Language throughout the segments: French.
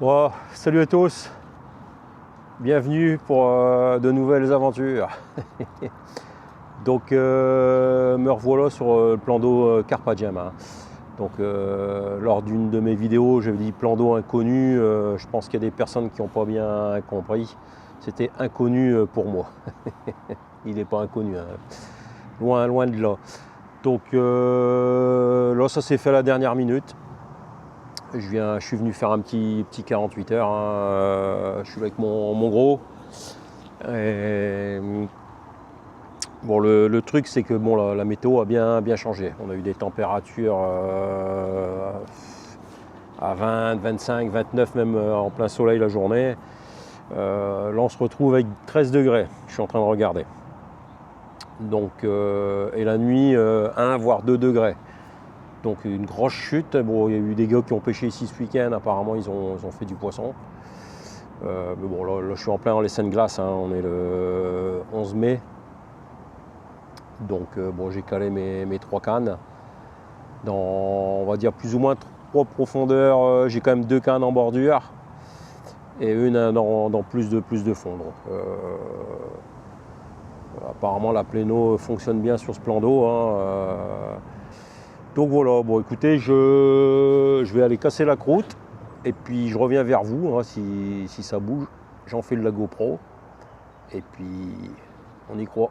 Bon, salut à tous, bienvenue pour de nouvelles aventures. Donc me revoilà sur le plan d'eau Carpagem. Donc lors d'une de mes vidéos, j'avais dit plan d'eau inconnu. Je pense qu'il y a des personnes qui n'ont pas bien compris. C'était inconnu pour moi. Il n'est pas inconnu, hein. Loin, loin de là. Donc là, ça s'est fait à la dernière minute. Je suis venu faire un petit 48 heures. Je suis avec mon gros. Et, bon, le truc, c'est que bon, la météo a bien changé. On a eu des températures à 20, 25, 29, même en plein soleil la journée. Là, on se retrouve avec 13 degrés. Je suis en train de regarder. Donc, et la nuit, 1 voire 2 degrés. Donc une grosse chute. Bon, il y a eu des gars qui ont pêché ici ce week-end, apparemment ils ont fait du poisson. Mais bon, là, je suis en plein dans les Seine Glaces, hein. On est le 11 mai. Donc bon, j'ai calé mes 3 cannes. Dans, on va dire, plus ou moins 3 profondeurs. J'ai quand même 2 cannes en bordure. Et une dans plus de fond. Donc, apparemment la pléno fonctionne bien sur ce plan d'eau, hein. Donc voilà, bon écoutez, je vais aller casser la croûte et puis je reviens vers vous, hein, si ça bouge. J'en fais de la GoPro et puis on y croit.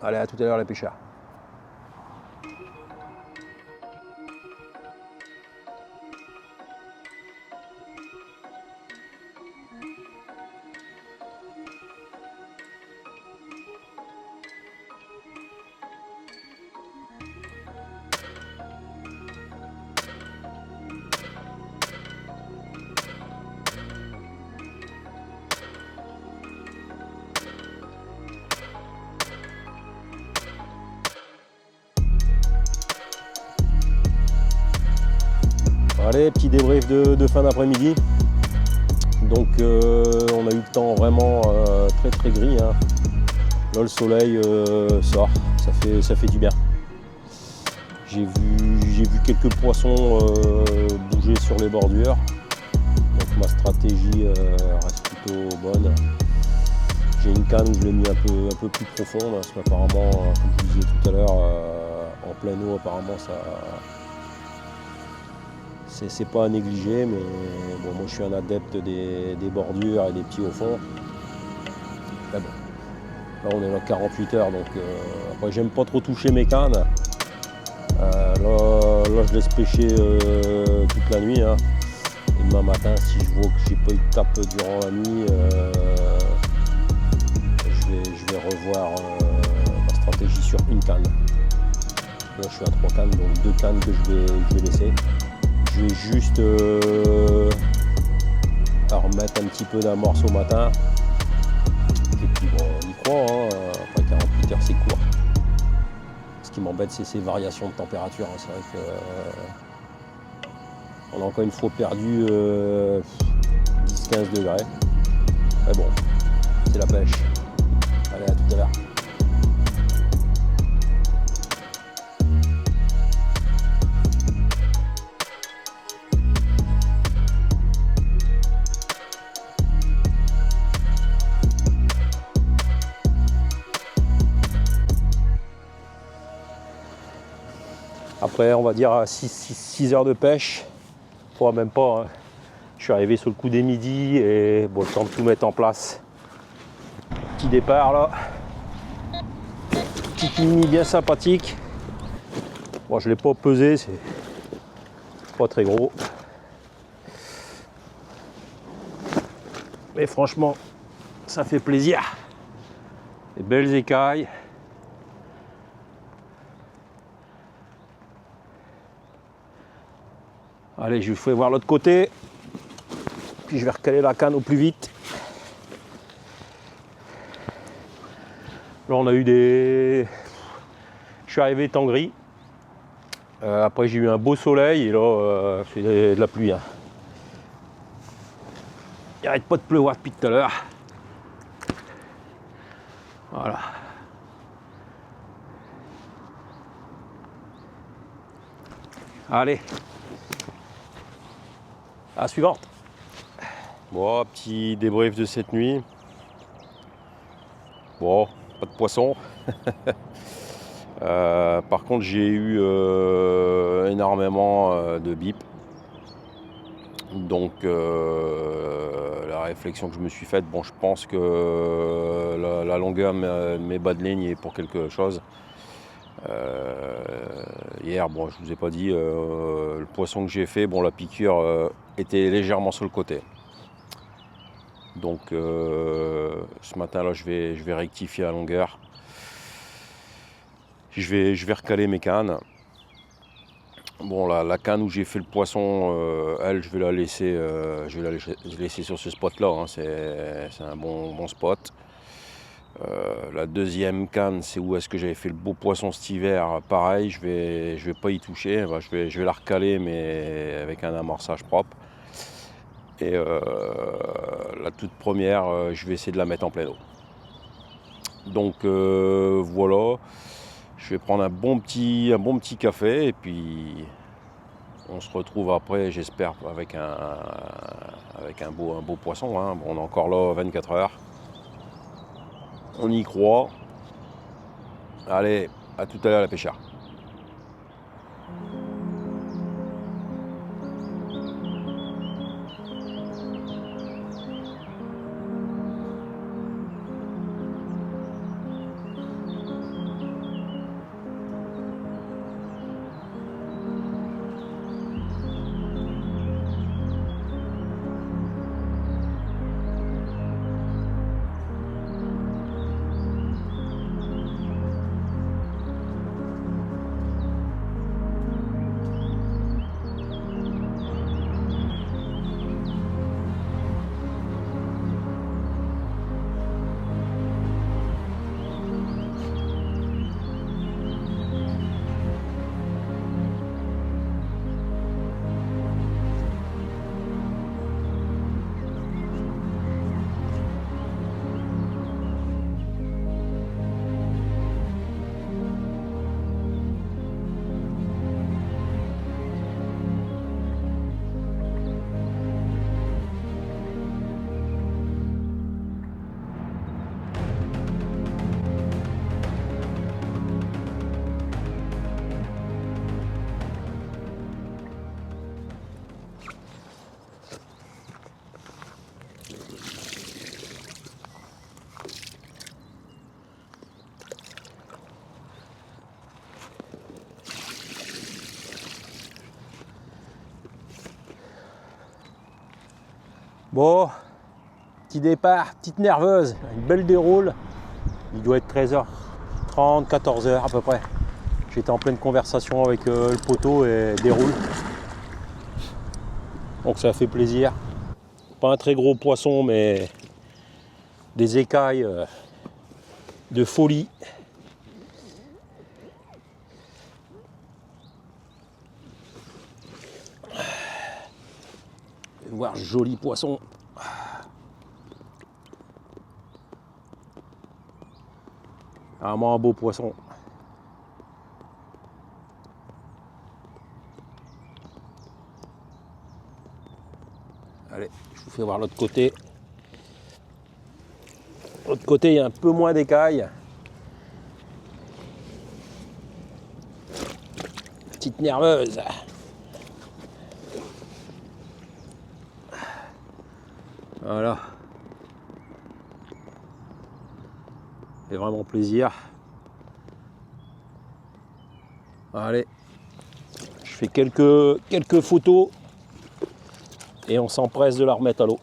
Allez, à tout à l'heure les pêcheurs. Allez, petit débrief de fin d'après-midi. Donc on a eu le temps vraiment très gris, hein. Là le soleil sort, ça fait du bien. J'ai vu quelques poissons bouger sur les bordures. Donc ma stratégie reste plutôt bonne. J'ai une canne où je l'ai mis un peu plus profonde, parce qu'apparemment, comme je vous disais tout à l'heure, en pleine eau, apparemment ça c'est pas à négliger, mais bon, moi je suis un adepte des bordures et des petits au fond. Là, bon, là on est dans 48 heures, donc après j'aime pas trop toucher mes cannes. Là je laisse pêcher toute la nuit, hein. Et demain matin, si je vois que j'ai pas eu de tape durant la nuit, je vais revoir ma stratégie sur une canne. Là je suis à 3 cannes, donc 2 cannes que je vais laisser. Je vais juste remettre un petit peu d'amorce au matin. Et puis bon, on y croit, hein. Après 48 heures c'est court. Ce qui m'embête, c'est ces variations de température, hein. C'est vrai qu'on a encore une fois perdu 10-15 degrés. Mais bon, c'est la pêche. Allez, à tout à l'heure. Après, on va dire à 6 heures de pêche, même pas, hein. Je suis arrivé sur le coup des midis et bon, le temps de tout mettre en place. Petit départ là, petite mini bien sympathique. Bon, je ne l'ai pas pesé, c'est pas très gros. Mais franchement, ça fait plaisir. Des belles écailles. Allez, je vais voir l'autre côté. Puis je vais recaler la canne au plus vite. Là, on a eu des... Je suis arrivé temps gris. Après, j'ai eu un beau soleil et là, c'est de la pluie, hein. Il n'arrête pas de pleuvoir depuis tout à l'heure. Voilà. Allez. À la suivante. Bon, petit débrief de cette nuit. Bon, pas de poisson. Par contre, j'ai eu énormément de bips. Donc, la réflexion que je me suis faite, bon, je pense que la longueur de mes bas de ligne est pour quelque chose. Hier, bon, je vous ai pas dit, le poisson que j'ai fait, bon, la piqûre était légèrement sur le côté. Donc, ce matin-là, je vais rectifier la longueur. Je vais recaler mes cannes. Bon, la canne où j'ai fait le poisson, elle, je vais la laisser sur ce spot-là. Hein. C'est un bon spot. La deuxième canne, c'est où est-ce que j'avais fait le beau poisson cet hiver. Pareil, je vais pas y toucher. Enfin, je vais la recaler, mais avec un amorçage propre. Et la toute première, je vais essayer de la mettre en pleine eau. Donc voilà. Je vais prendre un bon petit café et puis on se retrouve après, j'espère, avec un beau poisson. Hein. Bon, on est encore là 24 heures. On y croit. Allez, à tout à l'heure la pêcheur. Bon, petit départ, petite nerveuse, une belle déroule. Il doit être 13h30, 14h à peu près. J'étais en pleine conversation avec le poteau et déroule. Donc ça fait plaisir. Pas un très gros poisson, mais des écailles de folie. Voir joli poisson. Vraiment un beau poisson. Allez, je vous fais voir l'autre côté. L'autre côté, il y a un peu moins d'écailles. Petite nerveuse. Voilà. C'est vraiment plaisir. Allez. Je fais quelques photos et on s'empresse de la remettre à l'eau.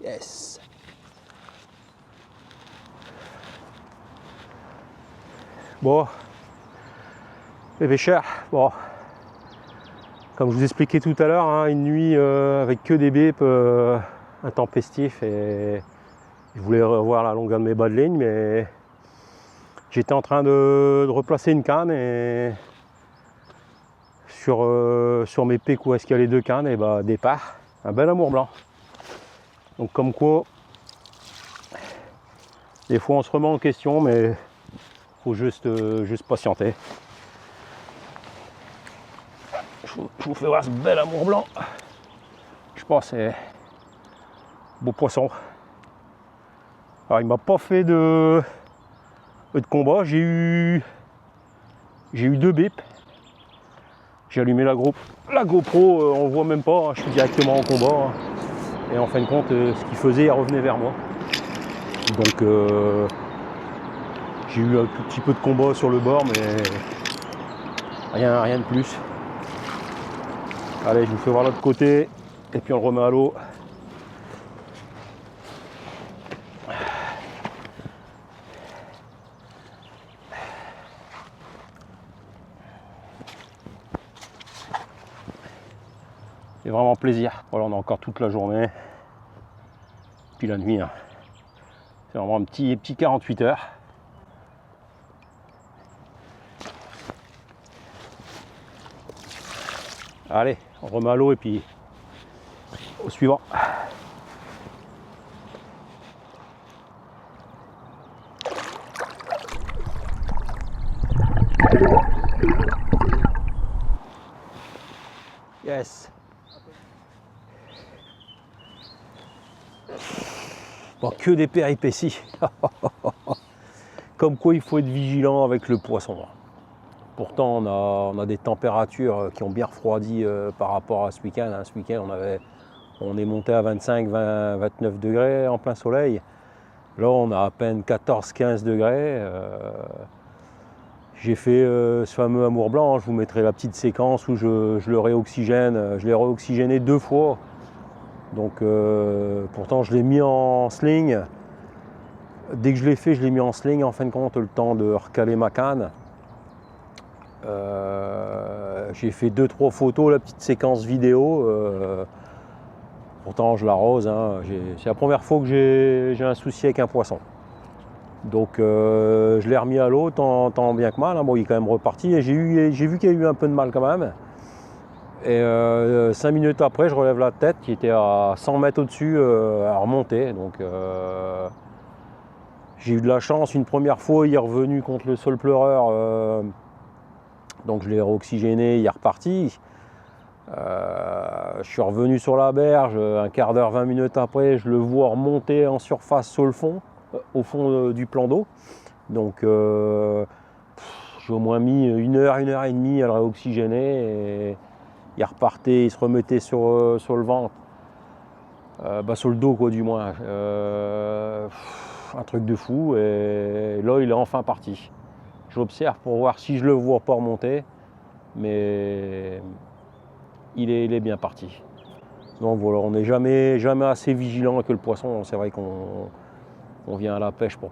Yes. Bon. Les pêcheurs, bon, comme je vous expliquais tout à l'heure, hein, une nuit avec que des bips intempestifs et je voulais revoir la longueur de mes bas de ligne, mais j'étais en train de replacer une canne et sur mes pics où est-ce qu'il y a les deux cannes, et bah départ, un bel amour blanc. Donc comme quoi, des fois on se remet en question, mais faut juste patienter. je vous fais voir ce bel amour blanc. Je pense c'est beau poisson. Alors il m'a pas fait de combat, j'ai eu 2 bips. J'ai allumé la GoPro, on voit même pas, hein, je suis directement en combat. Hein. Et en fin de compte, ce qu'il faisait, il revenait vers moi. Donc j'ai eu un tout petit peu de combat sur le bord, mais rien de plus. Allez, je vous fais voir l'autre côté, et puis on le remet à l'eau. C'est vraiment plaisir. Voilà, on a encore toute la journée. Puis la nuit, hein. C'est vraiment un petit 48 heures. Allez, on remet à l'eau et puis au suivant. Yes. Bon, que des péripéties. Comme quoi il faut être vigilant avec le poisson. Pourtant on a des températures qui ont bien refroidi par rapport à ce week-end. Hein. Ce week-end on est monté à 25, 20, 29 degrés en plein soleil. Là on a à peine 14-15 degrés. J'ai fait ce fameux amour blanc. Je vous mettrai la petite séquence où je le réoxygène. Je l'ai réoxygéné 2 fois. Donc pourtant je l'ai mis en sling. Dès que je l'ai fait, je l'ai mis en sling. En fin de compte, le temps de recaler ma canne. J'ai fait 2-3 photos, la petite séquence vidéo. Pourtant je l'arrose. Hein. C'est la première fois que j'ai un souci avec un poisson. Donc je l'ai remis à l'eau tant bien que mal. Hein. Bon, il est quand même reparti. Et j'ai vu qu'il y a eu un peu de mal quand même. Et 5 minutes après, je relève la tête qui était à 100 mètres au-dessus à remonter. Donc j'ai eu de la chance. Une première fois, il est revenu contre le sol pleureur. Donc je l'ai réoxygéné, il est reparti. Je suis revenu sur la berge, un quart d'heure, 20 minutes après, je le vois remonter en surface sur le fond, au fond du plan d'eau. Donc j'ai au moins mis 1 heure, 1 heure et demie à le réoxygéner. Et il repartait, il se remettait sur le ventre, sur le dos quoi du moins. Un truc de fou. Et là il est enfin parti. J'observe pour voir si je le vois pas remonter, mais il est bien parti. Donc voilà, on n'est jamais assez vigilant avec le poisson. C'est vrai qu'on vient à la pêche pour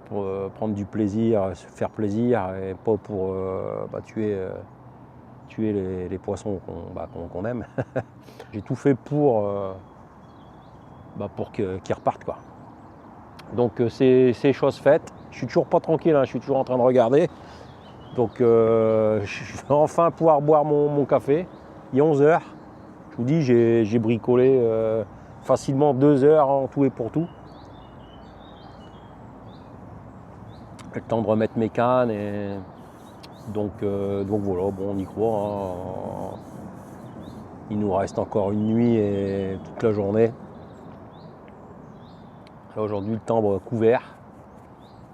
prendre du plaisir, se faire plaisir, et pas pour tuer les poissons qu'on aime. J'ai tout fait pour qu'ils repartent, quoi. Donc c'est chose faite. Je suis toujours pas tranquille, hein. Je suis toujours en train de regarder. Donc je vais enfin pouvoir boire mon café. Il est 11 h. Je vous dis, j'ai bricolé facilement 2 heures en tout et pour tout. Le temps de remettre mes cannes. Et donc voilà, bon, on y croit. Hein. Il nous reste encore une nuit et toute la journée. Là aujourd'hui, le temps couvert.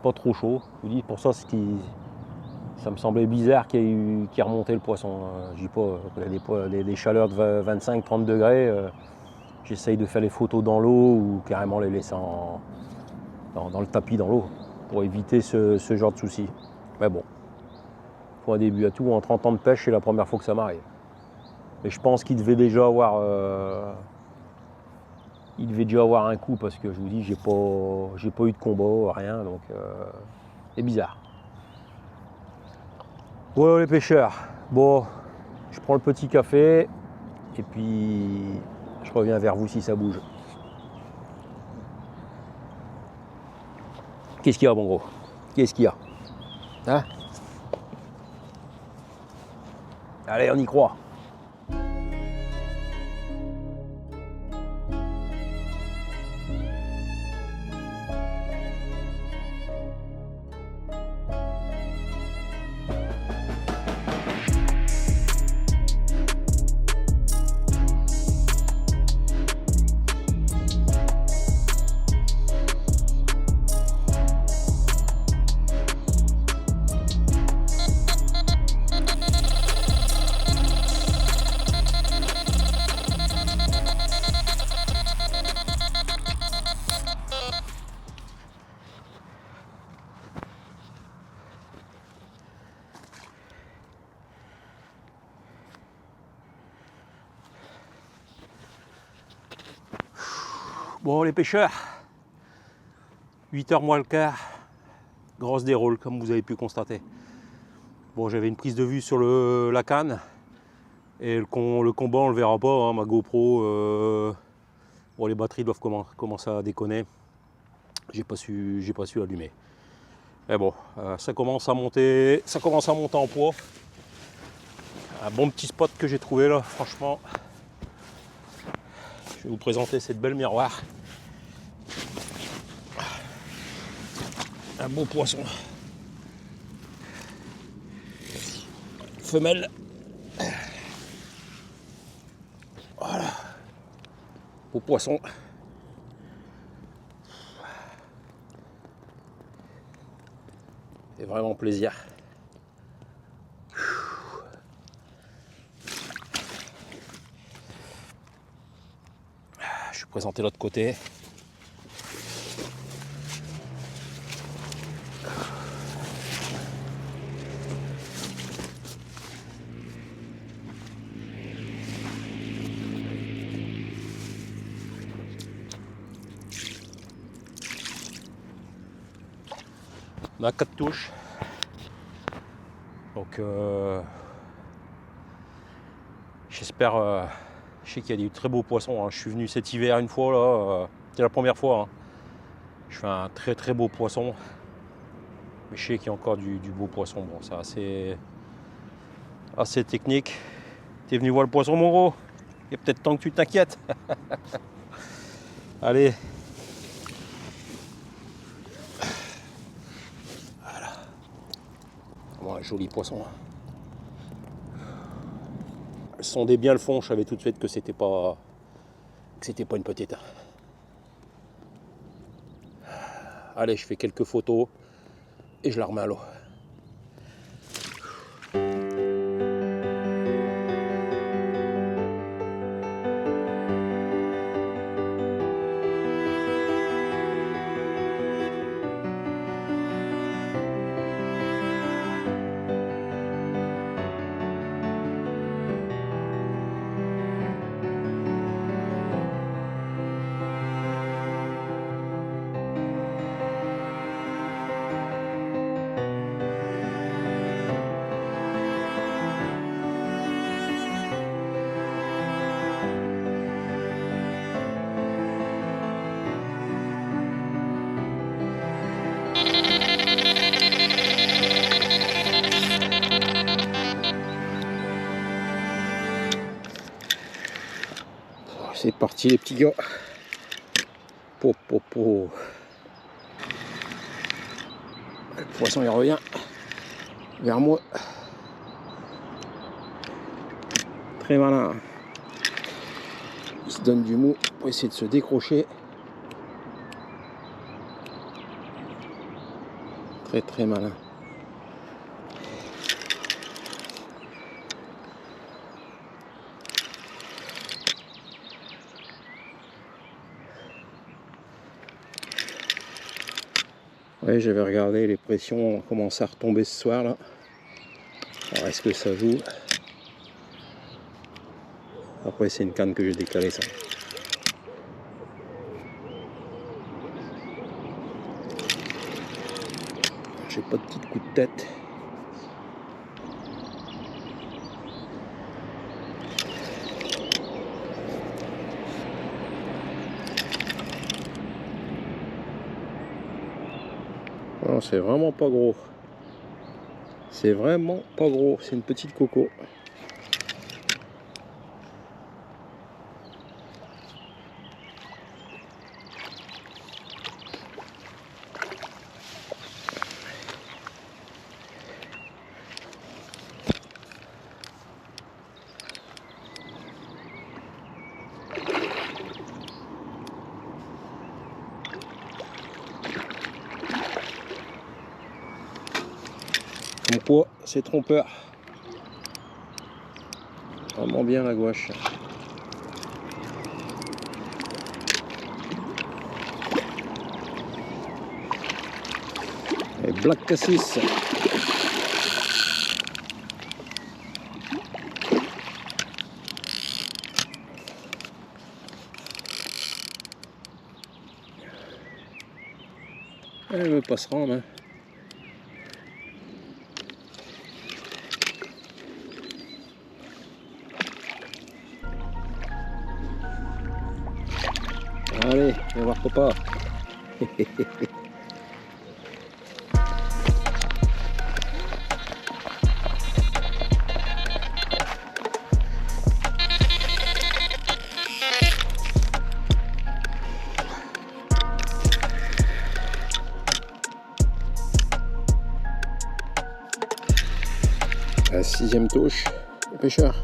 Pas trop chaud. Je vous dis, pour ça, ça me semblait bizarre qu'il ait remonté le poisson. Je dis pas, il y a des chaleurs de 25-30 degrés. J'essaye de faire les photos dans l'eau ou carrément les laisser dans le tapis dans l'eau pour éviter ce genre de soucis. Mais bon, pour un début à tout, en 30 ans de pêche, c'est la première fois que ça m'arrive. Mais je pense qu'il devait déjà avoir un coup parce que je vous dis, j'ai pas eu de combat, rien, donc c'est bizarre. Voilà les pêcheurs, bon, je prends le petit café et puis je reviens vers vous si ça bouge. Qu'est-ce qu'il y a, mon gros? Qu'est-ce qu'il y a? Hein? Allez, on y croit. Bon les pêcheurs, 8h moins le quart, grosse déroule comme vous avez pu constater. Bon, j'avais une prise de vue sur la canne et le combat on le verra pas, hein, ma GoPro, bon, les batteries doivent commencer à déconner. J'ai pas su allumer. Mais bon, ça commence à monter en poids. Un bon petit spot que j'ai trouvé là, franchement. Je vais vous présenter cette belle miroir. Un beau poisson. Femelle. Voilà. Beau poisson. C'est vraiment plaisir. Je vais présenter l'autre côté. On a 4 touches. Donc j'espère, je sais qu'il y a des très beaux poissons, hein. Je suis venu cet hiver une fois là, c'est la première fois, hein. Je fais un très beau poisson. Mais je sais qu'il y a encore du beau poisson. Bon, c'est assez technique. T'es venu voir le poisson mon gros? Il est peut-être temps que tu t'inquiètes. Allez. Voilà. Bon, un joli poisson. Elle sondait bien le fond, je savais tout de suite que c'était pas une petite. Allez, je fais quelques photos et je la remets à l'eau. C'est parti les petits gars. Le poisson il revient vers moi. Très malin. Il se donne du mou pour essayer de se décrocher. Très malin. Ouais, j'avais regardé, les pressions commencent à retomber ce soir là. Alors est-ce que ça joue? Après c'est une canne que j'ai décalée ça. J'ai pas de petit coup de tête. Non, c'est vraiment pas gros. C'est vraiment pas gros. C'est une petite coco. Comme quoi, c'est trompeur. Vraiment bien la gouache. Et Black Cassis. Elle veut pas se rendre. Hein. Allez, on va voir papa. La 6e touche, le pêcheur.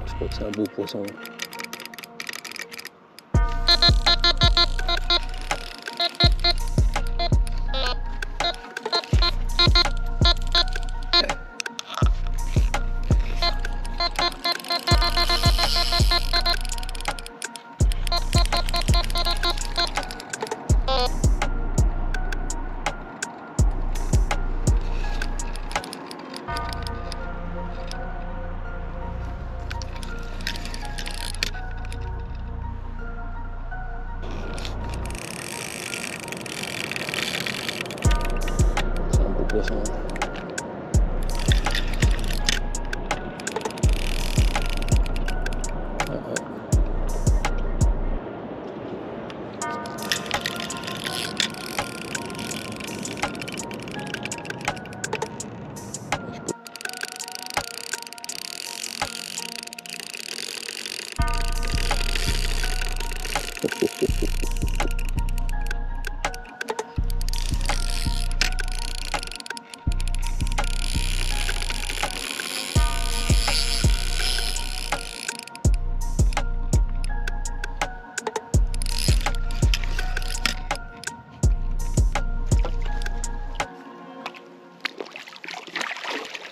Je crois que c'est un beau poisson. Poisson.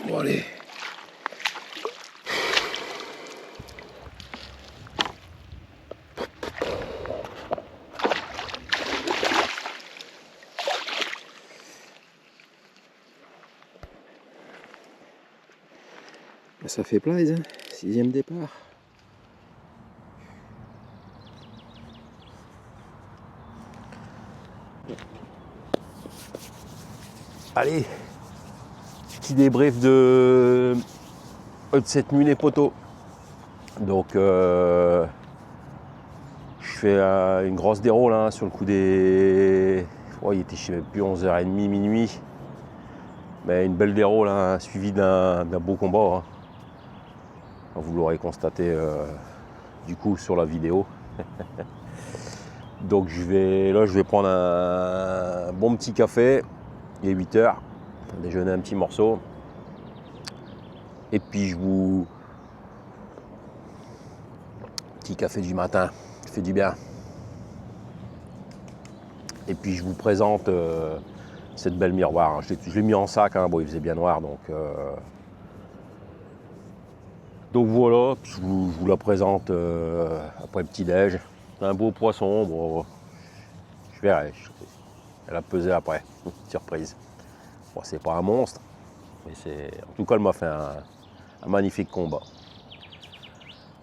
Bon, allez. Ça fait plaisir, hein. 6e départ. Allez, petit débrief de cette nuit les poteaux. Donc je fais une grosse déroule hein, sur le coup des... Oh, il était je sais même plus 11h30, minuit. Mais une belle déroule hein, suivie d'un beau combat. Hein. Vous l'aurez constaté du coup sur la vidéo. Donc je vais prendre un bon petit café. Il est 8h. Déjeuner un petit morceau. Et puis petit café du matin, ça fait du bien. Et puis je vous présente cette belle miroir. Je l'ai mis en sac, hein. Bon il faisait bien noir donc voilà, je vous la présente après le petit-déj. Un beau poisson, bon, je verrai. Elle a pesé après, surprise. Bon, c'est pas un monstre, mais en tout cas, elle m'a fait un magnifique combat.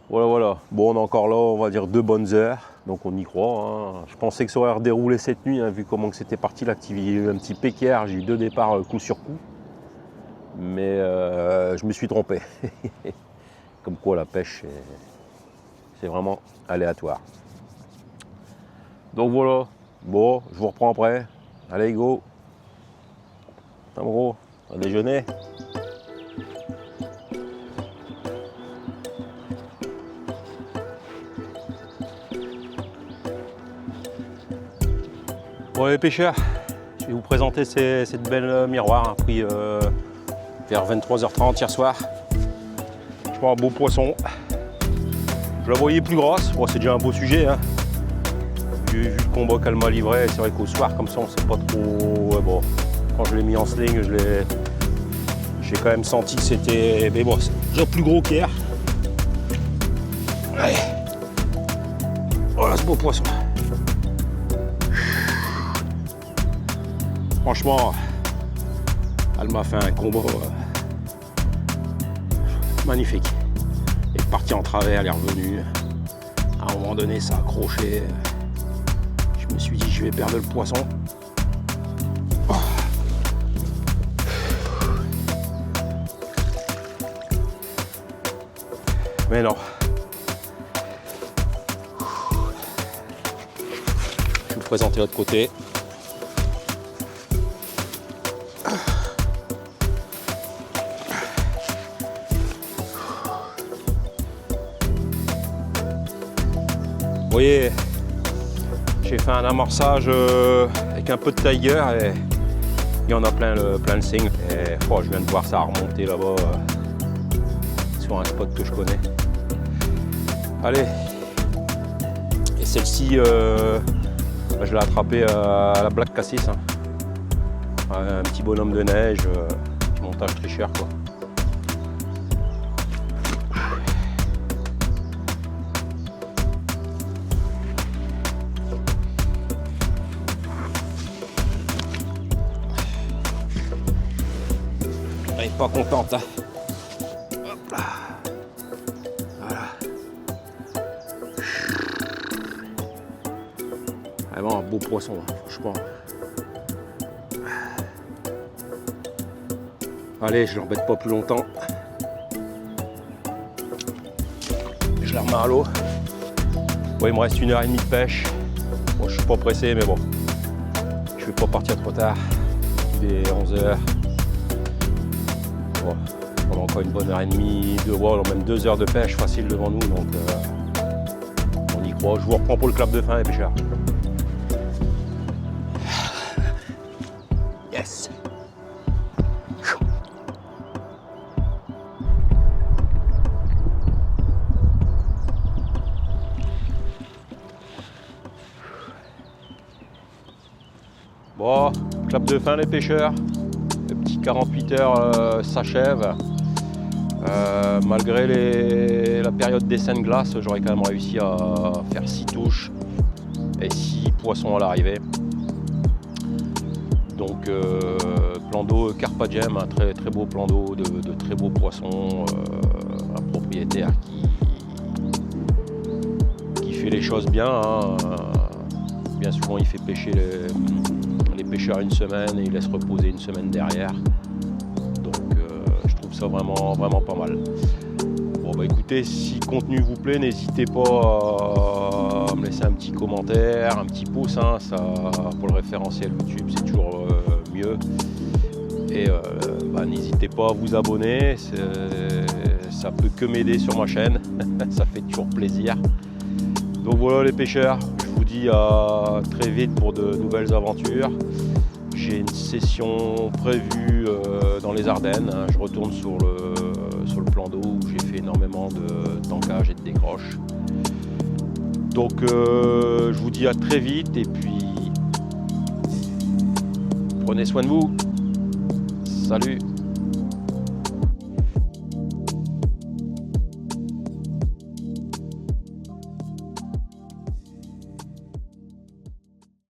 Voilà. Bon, on est encore là, on va dire 2 bonnes heures, donc on y croit. Hein. Je pensais que ça aurait redéroulé cette nuit, hein, vu comment c'était parti l'activité. Il y a eu un petit péquier, j'ai eu 2 départs coup sur coup. Mais je me suis trompé. Comme quoi la pêche, c'est vraiment aléatoire. Donc voilà, bon, je vous reprends après. Allez, go. En gros, on va déjeuner. Bon les pêcheurs, je vais vous présenter cette belle miroir, hein, pris vers 23h30 hier soir. Je prends un beau poisson. Je la voyais plus grosse, bon, c'est déjà un beau sujet. Hein. vu le combat qu'elle m'a livré, c'est vrai qu'au soir comme ça on sait pas trop. Ouais, bon, quand je l'ai mis en sling, j'ai quand même senti que c'était. Mais bon, c'est déjà plus gros qu'hier. Allez. Voilà ce beau poisson. Franchement, elle m'a fait un combo magnifique. Elle est partie en travers, elle est revenue. À un moment donné, ça a accroché. Je me suis dit, je vais perdre le poisson. Oh. Mais non. Je vais vous présenter l'autre côté. Vous voyez, j'ai fait un amorçage avec un peu de tiger et il y en a plein le signe. Et oh, je viens de voir ça remonter là-bas sur un spot que je connais. Allez, et celle-ci, je l'ai attrapée à la Black Cassis. Hein. Un petit bonhomme de neige, petit montage tricheur quoi. Elle est pas contente. Hein. Hop là. Voilà. Vraiment un beau poisson, hein, franchement. Allez, je l'embête pas plus longtemps. Je la remets à l'eau. Bon, il me reste 1h30 de pêche. Bon, je suis pas pressé, mais bon. Je vais pas partir trop tard. Il est 11h. Bon, on a encore une bonne heure et demie, même 2 heures de pêche facile devant nous, donc on y croit. Je vous reprends pour le clap de fin, les pêcheurs. Yes. Bon, clap de fin les pêcheurs. Le petit 48 heures s'achève. Malgré la période d'essai de glace, j'aurais quand même réussi à faire 6 touches et 6 poissons à l'arrivée. Donc plan d'eau Carpagem, un très beau plan d'eau, de très beaux poissons, un propriétaire qui fait les choses bien. Hein. Bien souvent il fait pêcher les pêcheurs une semaine et il laisse reposer une semaine derrière. Donc je trouve ça vraiment pas mal. Bon bah écoutez, si le contenu vous plaît, n'hésitez pas à me laisser un petit commentaire, un petit pouce, hein, ça, pour le référentiel YouTube c'est toujours mieux. Et n'hésitez pas à vous abonner, ça peut que m'aider sur ma chaîne, ça fait toujours plaisir. Donc voilà les pêcheurs, je vous dis à très vite pour de nouvelles aventures. J'ai une session prévue dans les Ardennes, hein. Je retourne sur le plan d'eau où j'ai fait énormément de tankage et de décroche. Donc je vous dis à très vite et puis prenez soin de vous. Salut!